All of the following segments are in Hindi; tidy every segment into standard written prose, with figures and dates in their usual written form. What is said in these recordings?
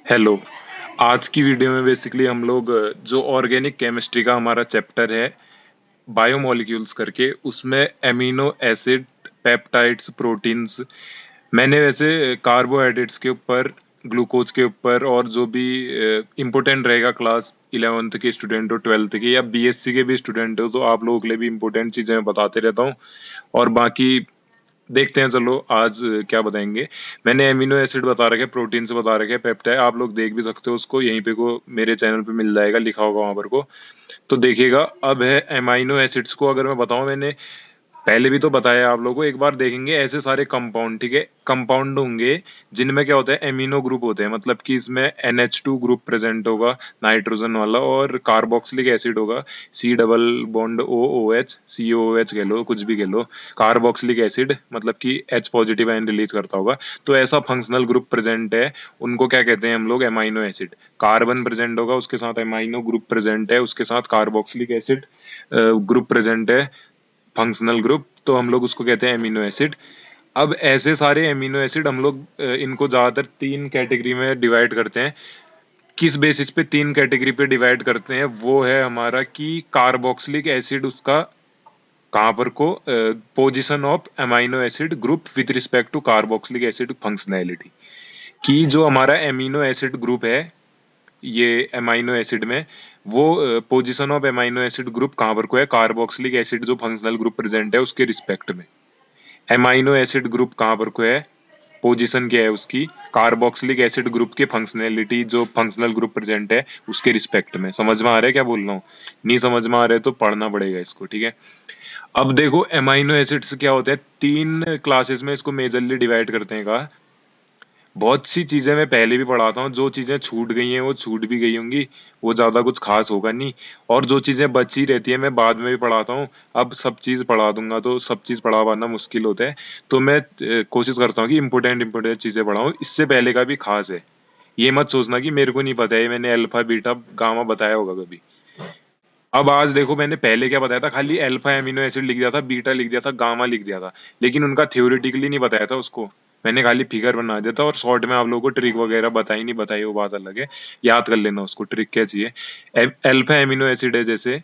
हेलो। आज की वीडियो में बेसिकली हम लोग जो ऑर्गेनिक केमिस्ट्री का हमारा चैप्टर है बायोमोलिक्यूल्स करके, उसमें एमिनो एसिड, पेप्टाइड्स, प्रोटीन्स, मैंने वैसे कार्बोहाइड्रेट्स के ऊपर, ग्लूकोज के ऊपर और जो भी इम्पोर्टेंट रहेगा क्लास 11th के स्टूडेंट हो, 12th के या बीएससी के भी स्टूडेंट हो, तो आप लोगों के लिए भी इम्पोर्टेंट चीज़ें मैं बताते रहता हूँ। और बाकी देखते हैं, चलो आज क्या बताएंगे। मैंने एमिनो एसिड बता रखे, प्रोटीन से बता रखे, पेप्टाइड आप लोग देख भी सकते हो उसको, यहीं पे को मेरे चैनल पे मिल जाएगा, लिखा होगा वहां पर को, तो देखिएगा। अब है एमाइनो एसिड्स को अगर मैं बताऊं, मैंने पहले भी तो बताया आप लोगों को, एक बार देखेंगे ऐसे सारे कंपाउंड, ठीक है, कंपाउंड होंगे जिनमें क्या होता है, एमिनो ग्रुप होते हैं, मतलब कि इसमें NH2 ग्रुप प्रेजेंट होगा, नाइट्रोजन वाला, और कार्बोक्सिलिक एसिड होगा, C double bond OOH, COOH कह लो, कुछ भी कह लो, कार्बोक्सिलिक एसिड, मतलब कि H पॉजिटिव आयन रिलीज करता होगा। तो ऐसा फंक्शनल ग्रुप प्रेजेंट है, उनको क्या कहते हैं हम लोग, एमाइनो एसिड। कार्बन प्रेजेंट होगा, उसके साथ एमाइनो ग्रुप प्रेजेंट है, उसके साथ कार्बोक्सिलिक एसिड ग्रुप प्रेजेंट है, फंक्शनल ग्रुप, तो हम लोग उसको कहते हैं एमिनो एसिड। अब ऐसे सारे एमिनो एसिड हम लोग इनको ज्यादातर तीन कैटेगरी में डिवाइड करते हैं। किस बेसिस पे तीन कैटेगरी पे डिवाइड करते हैं, वो है हमारा कि कार्बोक्सिलिक एसिड उसका कहाँ पर को position of amino acid group with respect to carboxylic acid functionality, कि जो हमारा एमिनो एसिड ग्रुप है ये एमाइनो एसिड में, वो position of amino acid group कहाँ पर को है, कार्बोक्सिलिक एसिड जो फंक्शनल ग्रुप प्रेजेंट है उसके रिस्पेक्ट में। एमाइनो एसिड ग्रुप कहाँ पर को है, पोजीशन क्या है उसकी, कार्बोक्सिलिक एसिड ग्रुप के फंक्शनैलिटी जो फंक्शनल ग्रुप प्रेजेंट है उसके रिस्पेक्ट में। समझ में आ रहा है क्या बोल रहा हूँ? नहीं समझ में आ रहा है तो पढ़ना पड़ेगा इसको, ठीक है। अब देखो एमाइनो एसिड्स क्या होते हैं, तीन क्लासेस में इसको मेजरली डिवाइड करते हैं। कहा बहुत सी चीजें मैं पहले भी पढ़ाता हूँ, जो चीजें छूट गई हैं वो छूट भी गई होंगी, वो ज्यादा कुछ खास होगा नहीं, और जो चीजें बची रहती है मैं बाद में भी पढ़ाता हूँ। अब सब चीज पढ़ा दूंगा तो सब चीज पढ़ा पाना मुश्किल होता है, तो मैं कोशिश करता हूँ कि इंपॉर्टेंट इंपॉर्टेंट चीजें पढ़ाऊँ। इससे पहले का भी खास है, ये मत सोचना कि मेरे को नहीं पता है, मैंने अल्फा बीटा गामा बताया होगा कभी। अब आज देखो, मैंने पहले क्या बताया था, खाली अल्फा एमिनो एसिड लिख दिया था, बीटा लिख दिया था, गामा लिख दिया था, लेकिन उनका थ्योरेटिकली नहीं बताया था उसको। मैंने खाली फिगर बना दिया था और शॉर्ट में आप लोगों को ट्रिक वगैरह बताई नहीं बताई, वो बात अलग है, याद कर लेना उसको, ट्रिक क्या चाहिए। अल्फा एमिनो एसिड है जैसे,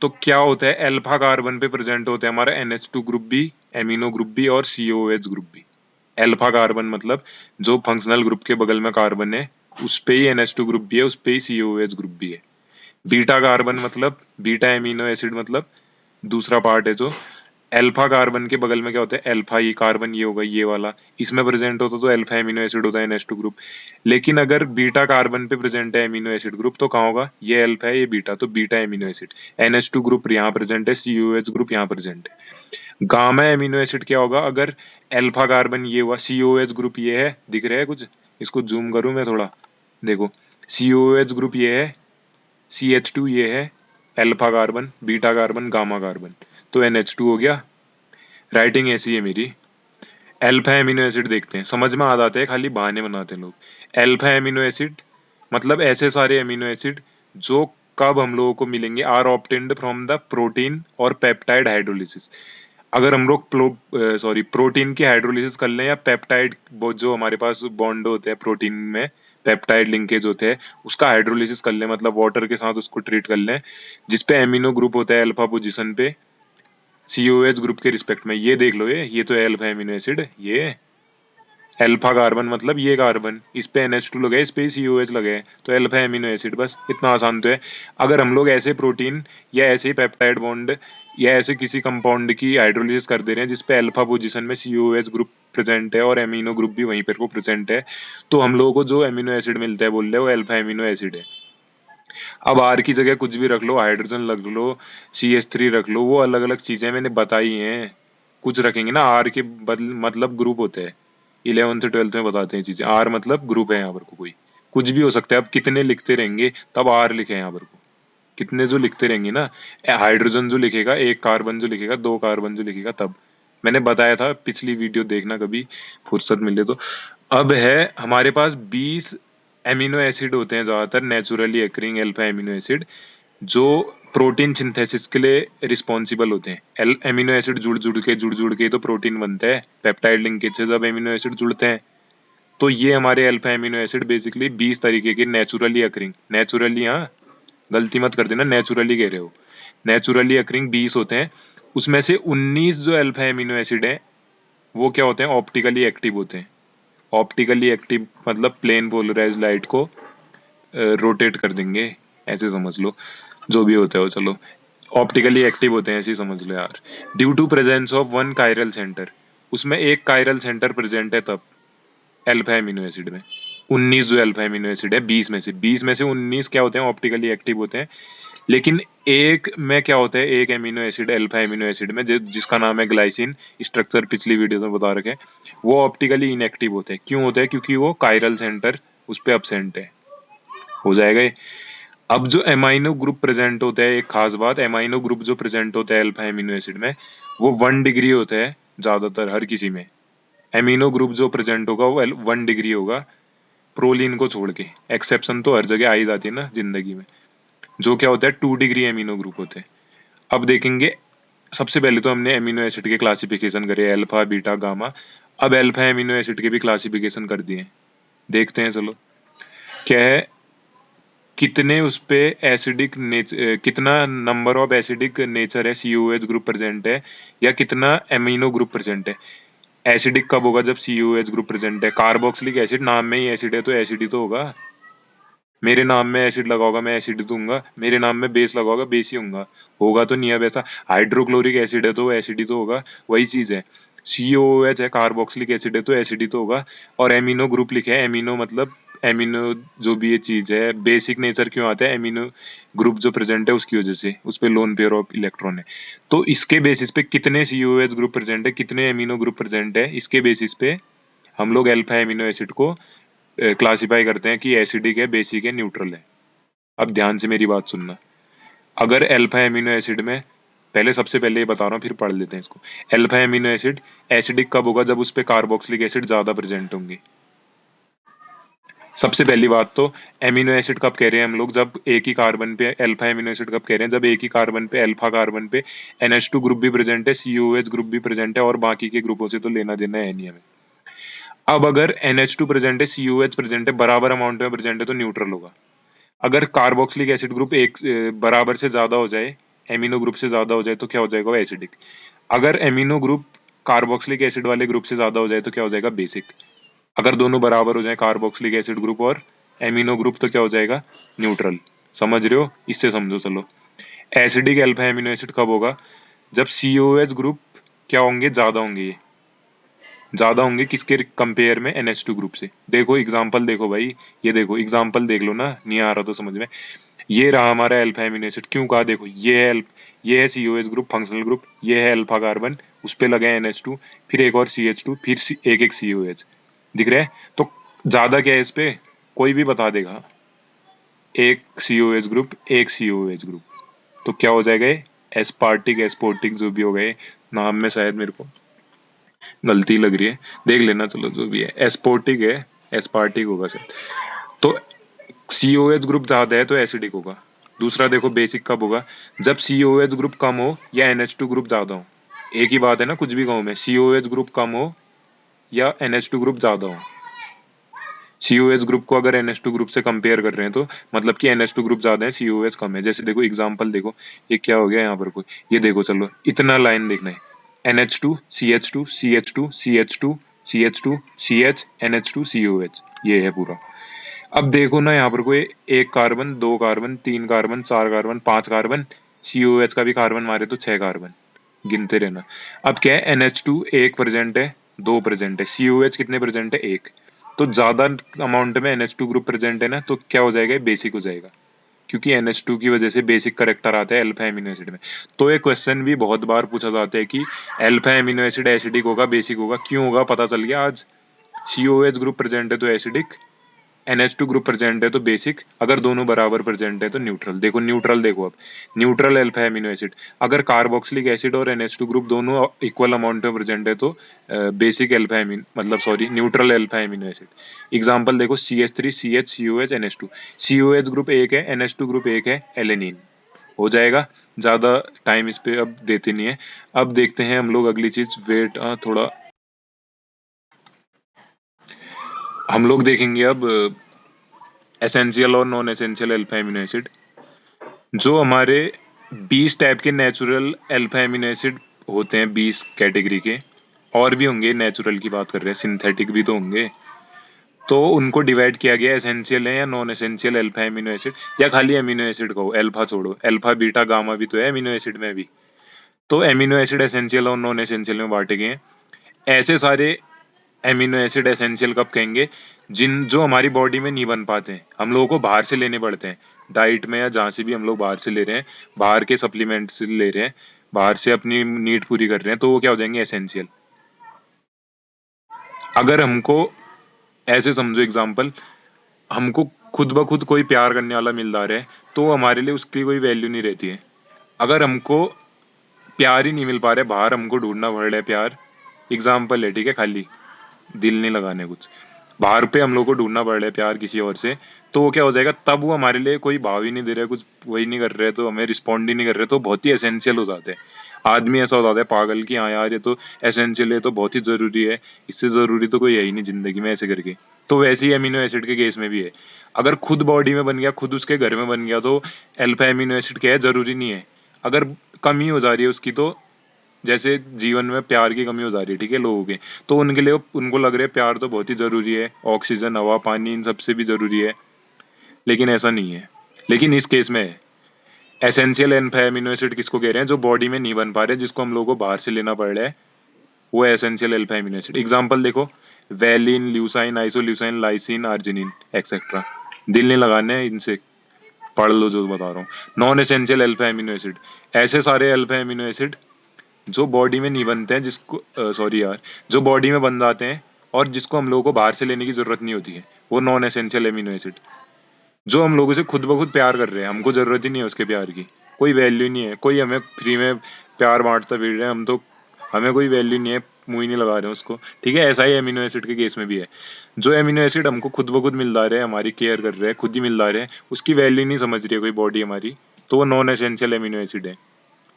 तो क्या होता है, अल्फा कार्बन पे प्रेजेंट होते हैं हमारा NH2 ग्रुप भी, एमिनो ग्रुप भी और COOH ग्रुप भी। अल्फा कार्बन मतलब जो फंक्शनल ग्रुप के बगल में कार्बन है, उस पे ही NH2 ग्रुप भी है, उस पे ही COOH ग्रुप भी है। बीटा कार्बन मतलब, बीटा एमिनो एसिड मतलब दूसरा पार्ट है जो, अल्फा कार्बन के बगल में क्या होता है, अल्फा ये कार्बन, ये होगा ये वाला, इसमें प्रेजेंट होता तो अल्फा एमिनो एसिड होता है NH2 ग्रुप। लेकिन अगर बीटा कार्बन पे प्रेजेंट है एमिनो एसिड ग्रुप, तो कहाँ होगा, ये अल्फा है ये बीटा, तो beta amino acid, NH2 group यहाँ प्रेजेंट है, COH ग्रुप यहाँ प्रेजेंट है। गामा एमिनो एसिड क्या होगा, अगर अल्फा कार्बन ये हुआ, COH ग्रुप ये है, दिख रहा है कुछ, इसको जूम करूं मैं थोड़ा, देखो, COH ग्रुप ये है, CH2 ये है, alpha carbon, beta carbon, gamma carbon, तो NH2 हो गया। राइटिंग ऐसी है मेरी। अल्फा एमिनो एसिड देखते हैं, समझ में आ जाते हैं, खाली बहाने बनाते हैं लोग। अल्फा एमिनो एसिड मतलब ऐसे सारे एमिनो एसिड जो कब हम लोगों को मिलेंगे, are obtained from the protein और पेप्टाइड हाइड्रोलिसिस। अगर हम लोग प्रोटीन की हाइड्रोलिसिस कर लें या पेप्टाइड, जो हमारे पास बॉन्ड होते हैं प्रोटीन में, पेप्टाइड लिंकेज होते हैं, उसका हाइड्रोलिसिस कर लें, मतलब वाटर के साथ उसको ट्रीट कर लें, जिसपे एमिनो ग्रुप होता है अल्फा पोजीशन पे, COH ग्रुप के रिस्पेक्ट में, ये देख लो, ये तो है अल्फा एमिनो एसिड, ये अल्फा कार्बन मतलब ये कार्बन, इस पे NH2 लगा है, इस पे COH लगा है, तो अल्फा एमिनो एसिड, बस इतना आसान तो है। अगर हम लोग ऐसे प्रोटीन या ऐसे पेप्टाइड बॉन्ड या ऐसे किसी कंपाउंड की हाइड्रोलिसिस कर दे रहे हैं जिसपे अल्फा पोजीशन में COH ग्रुप प्रेजेंट है और एमिनो ग्रुप भी वहीं पर को प्रेजेंट है, तो हम लोगों को जो एमिनो एसिड मिलता है, बोल रहे हो, अल्फा एमिनो एसिड है। अब आर की जगह कुछ भी रख लो, हाइड्रोजन रख लो, CH3 रख लो, वो अलग अलग चीजें मैंने बताई हैं। कुछ रखेंगे ना, आर के बदल मतलब ग्रुप होते हैं, 11th 12th में बताते हैं चीजें, आर मतलब ग्रुप है यहाँ पर को, कोई कुछ भी हो सकता है। अब कितने लिखते रहेंगे तब आर लिखे यहाँ पर को, कितने जो लिखते रहेंगे ना, हाइड्रोजन जो लिखेगा, एक कार्बन जो लिखेगा, दो कार्बन जो लिखेगा, तब मैंने बताया था, पिछली वीडियो देखना कभी फुर्सत मिले तो। अब है हमारे पास 20 एमिनो एसिड होते हैं ज्यादातर, नेचुरली एकरिंग अल्फा एमिनो एसिड, जो प्रोटीन सिंथेसिस के लिए रिस्पॉन्सिबल होते हैं। एमिनो एसिड जुड़ जुड़ के ही तो प्रोटीन बनता है, पेप्टाइड लिंकेज से जब एमिनो एसिड जुड़ते हैं तो ये हमारे अल्फा एमिनो एसिड बेसिकली 20 तरीके के नेचुरली अकरिंग, नेचुरली, हाँ गलती मत कर देना, नेचुरली कह रहे हो, नेचुरली अकरिंग 20 होते हैं। उसमें से 19 जो अल्फा एमिनो एसिड है वो क्या होते हैं, ऑप्टिकली एक्टिव होते हैं। ऑप्टिकली एक्टिव मतलब प्लेन पोलराइज लाइट को रोटेट कर देंगे, ऐसे समझ लो, जो भी होता है वो, चलो ऑप्टिकली एक्टिव होते हैं ऐसे ही समझ लो यार। Due to presence of one chiral centre, उसमें एक कायरल सेंटर प्रेजेंट है तब अल्फा एमिनो एसिड में। 19 जो अल्फा एमिनो एसिड है 20 में से 19 क्या होते हैं, ऑप्टिकली एक्टिव होते हैं। लेकिन एक में क्या होता है, एक amino acid alpha amino acid में जिसका नाम है ग्लाइसिन, स्ट्रक्चर पिछली वीडियो में बता रखे हैं, वो ऑप्टिकली इनएक्टिव होते हैं। क्यों होता है, क्योंकि वो कायरल सेंटर उस पर अपसेंट है। हो जाएगा ये। अब जो एमाइनो ग्रुप प्रेजेंट होता है, एक खास बात, एमाइनो ग्रुप जो प्रेजेंट होता है अल्फा एमिनो एसिड में वो 1 डिग्री होता है ज्यादातर, हर किसी में। एमिनो ग्रुप जो प्रेजेंट होगा वो 1 डिग्री होगा, प्रोलीन को छोड़ के। एक्सेप्शन तो हर जगह आ ही जाती है ना जिंदगी में, जो क्या होता है 2 डिग्री एमिनो ग्रुप होते हैं। अब देखेंगे, सबसे पहले तो हमने एमिनो एसिड के क्लासिफिकेशन करे, अल्फा बीटा गामा। अब अल्फा एमिनो एसिड के भी क्लासिफिकेशन कर दिए, देखते हैं चलो क्या है। कितने उस पे एसिडिक नेचर, कितना नंबर ऑफ एसिडिक नेचर है, COH ग्रुप प्रेजेंट है, या कितना एमिनो ग्रुप प्रेजेंट है। एसिडिक कब होगा, जब COH ग्रुप प्रेजेंट है। कार्बोक्सिलिक एसिड, नाम में ही एसिड है तो एसिड ही तो होगा। मेरे नाम में एसिड लगा होगा, मैं एसिड दूंगा, मेरे नाम में बेस लगा होगा, बेस ही होगा। होगा तो नहीं है वैसा। हाइड्रोक्लोरिक एसिड है तो वो एसिड ही तो होगा, वही चीज है। COOH है, कार्बोक्सिलिक एसिड है तो एसिड ही तो होगा। और एमिनो ग्रुप लिखे है, एमिनो मतलब एमिनो, जो भी ये चीज है, बेसिक नेचर क्यों आता है, एमिनो ग्रुप जो प्रेजेंट है उसकी वजह से, उस पे लोन पेयर ऑफ इलेक्ट्रॉन है। तो इसके बेसिस पे कितने COH ग्रुप प्रेजेंट है, कितने एमिनो ग्रुप प्रेजेंट है, इसके बेसिस पे हम लोग अल्फा एमिनो एसिड को क्लासिफाई करते हैं कि एसिडिक है, बेसिक है, न्यूट्रल है। अब ध्यान से मेरी बात सुनना। अगर अल्फा एमिनो एसिड में, पहले सबसे पहले ये बता रहा हूँ फिर पढ़ लेते हैं इसको। अल्फा एमिनो एसिड एसिडिक कब होगा, जब उस पे कार्बोक्सिलिक एसिड ज्यादा प्रेजेंट होंगे। सबसे पहली बात तो, एमिनो एसिड कब कह रहे हैं हम लोग, जब एक ही कार्बन पे, अल्फा एमिनो एसिड कब कह रहे हैं, जब एक ही कार्बन पे, अल्फा कार्बन पे NH2 ग्रुप भी प्रेजेंट है, COH ग्रुप भी प्रेजेंट है, और बाकी के ग्रुपों से तो लेना देना है नहीं हमें। अब अगर NH2 प्रेजेंट है, COH प्रेजेंट है, बराबर अमाउंट में प्रेजेंट है तो न्यूट्रल होगा। अगर कार्बोक्सिलिक एसिड ग्रुप एक बराबर से ज्यादा हो जाए, एमिनो ग्रुप से ज्यादा हो जाए, तो क्या हो जाएगा, वो एसिडिक। अगर एमिनो ग्रुप कार्बोक्सिलिक एसिड वाले ग्रुप से ज्यादा हो जाए तो क्या हो जाएगा, बेसिक। अगर दोनों बराबर हो जाए, कार्बोक्सिलिक एसिड ग्रुप और एमिनो ग्रुप, तो क्या हो जाएगा, न्यूट्रल। समझ रहे हो, इससे समझो चलो। एसिडिक अल्फा एमिनो एसिड कब होगा, जब COH ग्रुप क्या होंगे, ज्यादा होंगे। ये ज्यादा होंगे किसके कंपेयर में, NH2 ग्रुप से। देखो एग्जांपल देखो भाई, ये देखो एग्जांपल देख लो ना, नहीं आ रहा तो समझ में। ये रहा हमारा अल्फा एमिनो एसिड, क्यों कहा, देखो ये है COH ग्रुप फंक्शनल ग्रुप, ये है अल्फा कार्बन, उस पे लगे NH2, फिर एक और CH2, फिर एक एक COH दिख रहा है। तो ज्यादा क्या है इस पे, कोई भी बता देगा, एक COH ग्रुप, एक COH ग्रुप, तो क्या हो जाएगा ये, एस्पार्टिक एस्पोर्टिक जो भी हो गए, नाम में शायद मेरे को गलती लग रही है, देख लेना, चलो जो भी है, एस्पोर्टिक है, एस्पार्टिक होगा सर। तो COH ग्रुप ज्यादा है तो एसिडिक होगा। दूसरा देखो बेसिक कब होगा, जब COH ग्रुप कम हो या NH2 ग्रुप ज्यादा हो। एक ही बात है ना, कुछ भी कहूं मैं, COH ग्रुप कम हो या NH2 ग्रुप ज्यादा हो। COH ग्रुप को अगर NH2 ग्रुप से कंपेयर कर रहे हैं तो मतलब कि NH2 ग्रुप ज्यादा है, COH कम है। जैसे देखो एग्जांपल देखो, ये क्या हो गया यहाँ पर कोई, ये देखो चलो इतना लाइन देखना है, NH2 CH2 CH2 CH2 CH2 CH NH2 COH, ये है पूरा। अब देखो ना यहाँ पर कोई एक कार्बन, दो कार्बन, तीन कार्बन, चार कार्बन, पांच कार्बन, COH का भी कार्बन मारे तो 6 कार्बन, गिनते रहना। अब क्या है, NH2 एक प्रेजेंट है, दो प्रेजेंट है, COH कितने प्रेजेंट है, एक। तो ज्यादा अमाउंट में NH2 ग्रुप प्रेजेंट है ना, तो क्या हो जाएगा, बेसिक हो जाएगा, क्योंकि NH2 की वजह से बेसिक करेक्टर आता है अल्फा एमिनो एसिड में। तो ये क्वेश्चन भी बहुत बार पूछा जाता है कि अल्फा एमिनो एसिड एसिडिक होगा, बेसिक होगा, क्यों होगा, पता चल गया आज। COH ग्रुप प्रेजेंट है तो एसिडिक, NH2 ग्रुप प्रेजेंट है तो बेसिक, अगर दोनों बराबर प्रेजेंट है तो न्यूट्रल। देखो न्यूट्रल देखो, अब न्यूट्रल अल्फा एमिनो एसिड, अगर कार्बोक्सिलिक एसिड और NH2 ग्रुप दोनों इक्वल अमाउंट में प्रेजेंट है तो बेसिक अल्फा एमिन मतलब sorry neutral alpha amino acid. Example देखो, CH3 CH COH NH2, COH group एक है, NH2 ग्रुप एक है, एलेनिन हो जाएगा। ज्यादा टाइम इस पे अब देते नहीं है। अब देखते हैं हम लोग अगली चीज, वेट थोड़ा हम लोग देखेंगे अब एसेंशियल और non essential alpha amino acid. जो हमारे 20 टाइप के नेचुरल अल्फा एमिनो एसिड होते हैं, 20 कैटेगरी के, और भी होंगे, नेचुरल की बात कर रहे हैं, सिंथेटिक भी तो होंगे। तो उनको डिवाइड किया गया एसेंशियल है या non essential alpha amino acid, या खाली एमिनो एसिड कहो, अल्फा छोड़ो, अल्फा बीटा गामा भी तो है एमिनो एसिड में भी। तो एमिनो एसिड एसेंशियल और नॉन एसेंशियल में बांटे गए हैं। ऐसे सारे एमिनो एसिड एसेंशियल कब कहेंगे, जिन जो हमारी बॉडी में नहीं बन पाते हैं, हम लोगों को बाहर से लेने पड़ते हैं, डाइट में या जहाँ से भी हम लोग बाहर से ले रहे हैं, बाहर के सप्लीमेंट से ले रहे हैं, बाहर से अपनी नीड पूरी कर रहे हैं, तो वो क्या हो जाएंगे, एसेंशियल। अगर हमको, ऐसे समझो एग्जाम्पल, हमको खुद ब खुद कोई प्यार करने वाला मिल रहा है, तो हमारे लिए उसकी कोई वैल्यू नहीं रहती है। अगर हमको प्यार ही नहीं मिल पा रहा है, बाहर हमको ढूंढना पड़ रहा है प्यार, एग्जाम्पल है, ठीक है, खाली दिल नहीं लगाने कुछ, बाहर पे हम लोग को ढूंढना पड़ रहा है प्यार किसी और से, तो वो क्या हो जाएगा, तब वो हमारे लिए कोई भाव ही नहीं दे रहा है, कुछ वही नहीं कर रहे, तो हमें रिस्पॉन्ड ही नहीं कर रहे, तो बहुत ही एसेंशियल हो जाते हैं। आदमी ऐसा हो जाता है पागल कि हाँ यार ये तो एसेंशियल है, तो बहुत ही जरूरी है, इससे जरूरी तो कोई है ही नहीं जिंदगी में, ऐसे करके। तो वैसे ही एमिनो एसिड के केस में भी है। अगर खुद बॉडी में बन गया, खुद उसके घर में बन गया, तो अल्फा एमिनो एसिड क्या है, जरूरी नहीं है। अगर कमी हो जा रही है उसकी, तो जैसे जीवन में प्यार की कमी हो जा रही है, ठीक है, लोगों के, तो उनके लिए उनको लग रहा है प्यार तो बहुत ही जरूरी है, ऑक्सीजन, हवा, पानी, इन सबसे भी जरूरी है, लेकिन ऐसा नहीं है। लेकिन इस केस में एसेंशियल एमिनो एसिड किसको कह रहे हैं, जो बॉडी में नहीं बन पा रहे, जिसको हम लोगों को बाहर से लेना पड़ रहा है, वो essential alpha amino acid. Example देखो, valine, Eleusine, आइसोल्यूसाइन, lysine, arginine, etcetera. दिल नहीं लगाने, इनसे पढ़ लो जो बता रहा हूँ। Non essential alpha amino acid, ऐसे सारे अल्फा एमिनो एसिड जो बॉडी में नहीं बनते हैं, जिसको सॉरी यार, जो बॉडी में बन जाते हैं और जिसको हम लोगों को बाहर से लेने की जरूरत नहीं होती है, वो नॉन एसेंशियल एमिनो एसिड। जो हम लोगों से खुद ब खुद प्यार कर रहे हैं, हमको जरूरत ही नहीं है उसके प्यार की, कोई वैल्यू नहीं है, कोई हमें फ्री में प्यार बांटता फिर रहे हैं, हम तो, हमें कोई वैल्यू नहीं है, मुंह ही नहीं लगा रहे हैं उसको, ठीक है। ऐसा ही एमिनो एसिड के केस में भी है। जो एमिनो एसिड हमको खुद ब खुद मिल रहा है, हमारी केयर कर रहे हैं, खुद ही मिल रहा है, उसकी वैल्यू नहीं समझ रही है कोई बॉडी हमारी, तो वो नॉन एसेंशियल एमिनो एसिड है।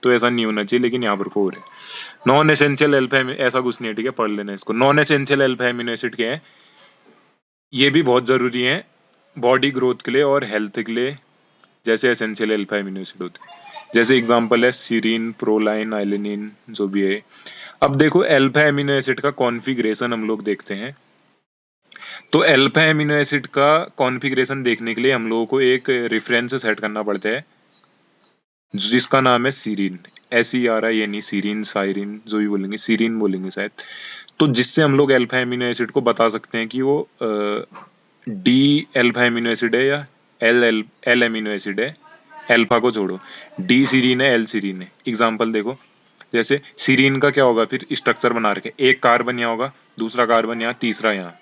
तो ऐसा नहीं होना चाहिए, लेकिन यहाँ पर हो रहा है। नॉन एसेंशियल अल्फा, ऐसा कुछ नहीं है, ठीक है, पढ़ लेना इसको। Non essential alpha amino acid क्या है, ये भी बहुत जरूरी है बॉडी ग्रोथ के लिए और हेल्थ के लिए, जैसे एसेंशियल अल्फा एमिनो एसिड होते हैं। जैसे एग्जांपल है सीरीन, प्रोलाइन, आइलिनिन, जो भी है। अब देखो अल्फा एमिनो एसिड का कॉन्फ़िगरेशन हम लोग देखते हैं। तो अल्फा एमिनो एसिड का कॉन्फ़िगरेशन देखने के लिए हम लोगों को एक रेफरेंस सेट करना पड़ता है, जिसका नाम है सीरीन, SERIN, सीरीन, साइरिन, जो भी बोलेंगे, सीरीन बोलेंगे शायद। तो जिससे हम लोग अल्फा एमिनो एसिड को बता सकते हैं कि वो डी अल्फा एमिनो एसिड है या एल एमिनो एसिड है, अल्फा को छोड़ो, डी सीरीन है, एल सीरीन है। एग्जांपल देखो, जैसे सीरीन का क्या होगा, फिर स्ट्रक्चर बना रखे, एक कार्बन यहाँ होगा, दूसरा कार्बन यहाँ, तीसरा यहाँ,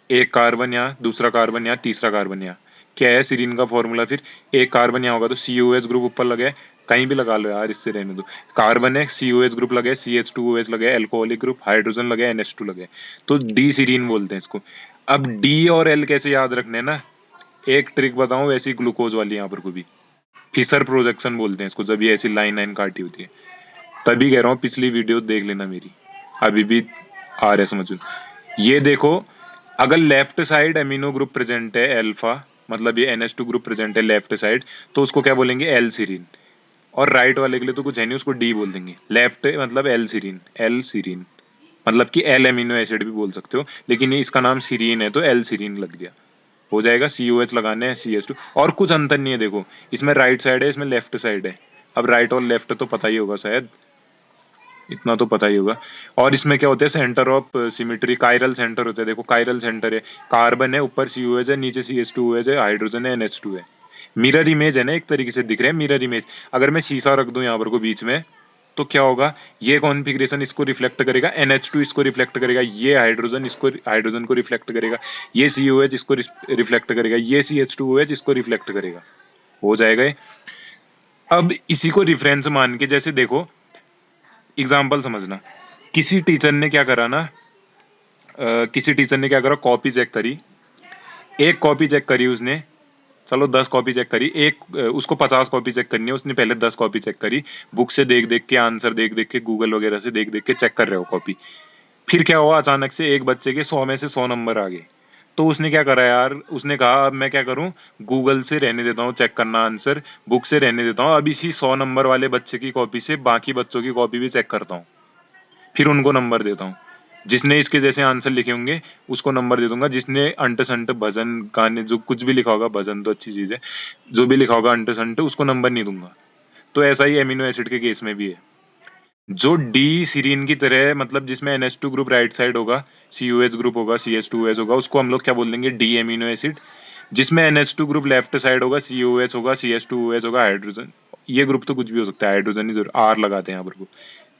एक कार्बन यहाँ, दूसरा कार्बन यहाँ, तीसरा कार्बन यहाँ। क्या है सीरीन का फॉर्मूला, फिर एक कार्बन यहाँ होगा तो COH ग्रुप ऊपर लगे, कहीं भी लगा लो यार, इससे रहने दो, कार्बन है, COH ग्रुप लगे, CH2OH लगे, एल्कोहलिक ग्रुप, हाइड्रोजन लगे, NH2 लगे, तो डी सीरीन बोलते हैं इसको। अब डी और एल कैसे याद रखने ना, एक ट्रिक बताऊं, वैसी ग्लूकोज वाली यहाँ पर को भी, फिशर प्रोजेक्शन बोलते हैं इसको, जब ये ऐसी लाइन लाइन काटी होती है, तभी कह रहा हूँ पिछली वीडियो देख लेना मेरी, अभी भी आ रहा है समझ में। ये देखो, अगर left side amino group present है अल्फा, मतलब ये NH2 ग्रुप प्रेजेंट है लेफ्ट साइड, तो उसको क्या बोलेंगे, एल सीरीन। और राइट वाले के लिए तो कुछ है नहीं, उसको डी बोल देंगे। लेफ्ट मतलब एल सीरीन, एल सीरीन मतलब कि एल एमिनो एसिड भी बोल सकते हो, लेकिन ये इसका नाम सीरीन है तो एल सीरीन लग गया, हो जाएगा। COH लगाने हैं, CH2, और कुछ अंतर नहीं है। देखो इसमें राइट साइड है, इसमें लेफ्ट साइड है। अब राइट और लेफ्ट तो पता ही होगा शायद, इतना तो पता ही होगा। और इसमें क्या होता है, centre of symmetry, chiral centre होता है। देखो कायरल सेंटर है, कार्बन है, ऊपर COH है, नीचे CH2OH है, हाइड्रोजन है, NH2 है। मिरर इमेज है ना, एक तरीके से दिख रहे हैं मिरर इमेज। अगर मैं शीशा रख दूं यहाँ पर को बीच में, तो क्या होगा, ये कॉन्फ़िगरेशन इसको रिफ्लेक्ट करेगा, NH2 इसको रिफ्लेक्ट करेगा, ये हाइड्रोजन इसको, हाइड्रोजन को रिफ्लेक्ट करेगा, ये COH इसको रिफ्लेक्ट करेगा, ये CH2OH इसको रिफ्लेक्ट करेगा, हो जाएगा ये। अब इसी को रिफरेंस मान के, जैसे देखो एग्जाम्पल समझना, किसी टीचर ने क्या करा ना, किसी टीचर ने क्या करा, कॉपी चेक करी, एक कॉपी चेक करी उसने, चलो 10 कॉपी चेक करी, एक उसको 50 कॉपी चेक करनी है, उसने पहले 10 कॉपी चेक करी, बुक से देख देख के, आंसर देख देख के, गूगल वगैरह से देख देख के चेक कर रहे हो कॉपी। फिर क्या हुआ, अचानक से एक बच्चे के 100 में से 100 नंबर आ गए, तो उसने क्या करा यार, उसने कहा अब मैं क्या करूं, गूगल से रहने देता हूं चेक करना आंसर, बुक से रहने देता हूं, अब इसी 100 नंबर वाले बच्चे की कॉपी से बाकी बच्चों की कॉपी भी चेक करता हूं, फिर उनको नंबर देता हूँ। जिसने इसके जैसे आंसर लिखे होंगे उसको नंबर दे दूंगा, जिसने अंट संट भजन गाने जो कुछ भी लिखा होगा, भजन तो अच्छी चीज है, जो भी लिखा होगा अंट संट उसको नंबर नहीं दूंगा। तो ऐसा ही एमिनो एसिड के केस में भी है। जो डी सीरीन की तरह, मतलब जिसमें NH2 ग्रुप राइट साइड होगा, COH ग्रुप होगा, CH2OH होगा, उसको हम लोग क्या बोल देंगे, डी एमिनो एसिड। जिसमें NH2 ग्रुप लेफ्ट साइड होगा, COH होगा, CH2OH होगा, हाइड्रोजन, ये ग्रुप तो कुछ भी हो सकता है, हाइड्रोजन ही जरूर, आर लगाते हैं यहाँ पर।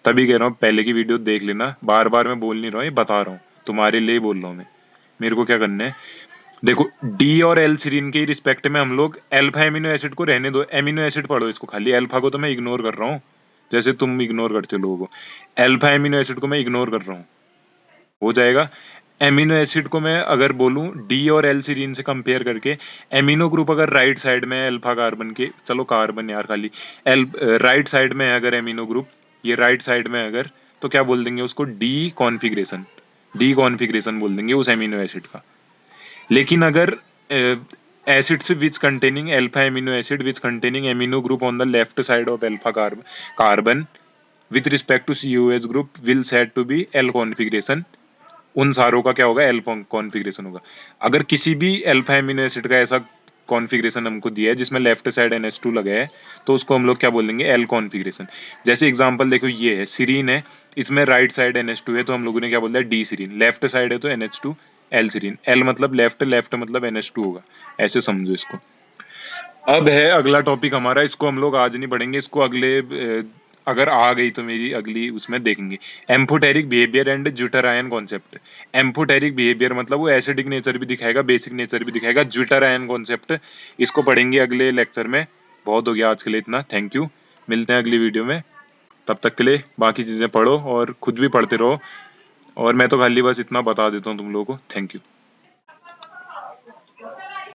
तभी कह रहा हूँ पहले की वीडियो देख लेना, बार बार मैं बोल नहीं रहा हूँ, ये बता रहा हूँ, तुम्हारे लिए बोल रहा हूँ मैं। मेरे को क्या करना है, देखो डी और एल सीरीन के रिस्पेक्ट में हम लोग अल्फा एमिनो एसिड को रहने दो, एमिनो एसिड पढ़ो इसको खाली, अल्फा को तो मैं इग्नोर कर रहा हूँ, जैसे तुम इग्नोर करते हो लोगों को। अल्फा एमिनो एसिड को मैं इग्नोर कर रहा हूँ, हो जाएगा। एमिनो एसिड को मैं अगर बोलूं डी और एल सीरीन से कंपेयर करके, एमिनो ग्रुप अगर राइट साइड में है अल्फा कार्बन के, चलो कार्बन यार खाली, एल राइट साइड में है अगर एमिनो ग्रुप, ये राइट साइड में है अगर, तो क्या बोल देंगे उसको, डी कॉन्फ़िगरेशन बोल देंगे उस एमिनो एसिड का। लेकिन अगर acids which containing alpha amino acid which containing amino group on the left side of alpha carbon with respect to COH group will said to be L configuration, उन सारों का क्या होगा, एल कॉन्फ़िगरेशन होगा। अगर किसी भी अल्फा एमिनो एसिड का ऐसा कॉन्फ़िगरेशन हमको दिया है जिसमें लेफ्ट साइड NH2 लगा है, तो उसको हम लोग क्या बोलेंगे, एल कॉन्फ़िगरेशन। जैसे एग्जांपल देखो, ये है सीरीन है, इसमें राइट साइड NH2 है, तो हम लोगों ने क्या बोल दिया, डी सीरीन, लेफ्ट साइड है तो NH2 एल सीरीन, एल मतलब लेफ्ट, लेफ्ट मतलब NH2 होगा, ऐसे समझो इसको। अब है अगला टॉपिक हमारा, इसको हम लोग आज नहीं पढ़ेंगे, इसको अगले अगर आ गई तो मेरी अगली उसमें देखेंगे। Amphoteric behaviour and zwitter ion concept. Amphoteric behaviour मतलब वो एसिडिक नेचर भी दिखाएगा, बेसिक नेचर भी दिखाएगा, ज्यूटर आयन कॉन्सेप्ट, इसको पढ़ेंगे अगले लेक्चर में। बहुत हो गया आज के लिए इतना, थैंक यू, मिलते हैं अगली वीडियो में, तब तक के लिए बाकी चीजें पढ़ो और खुद भी पढ़ते रहो, और मैं तो खाली बस इतना बता देता हूँ तुम लोगों को, थैंक यू।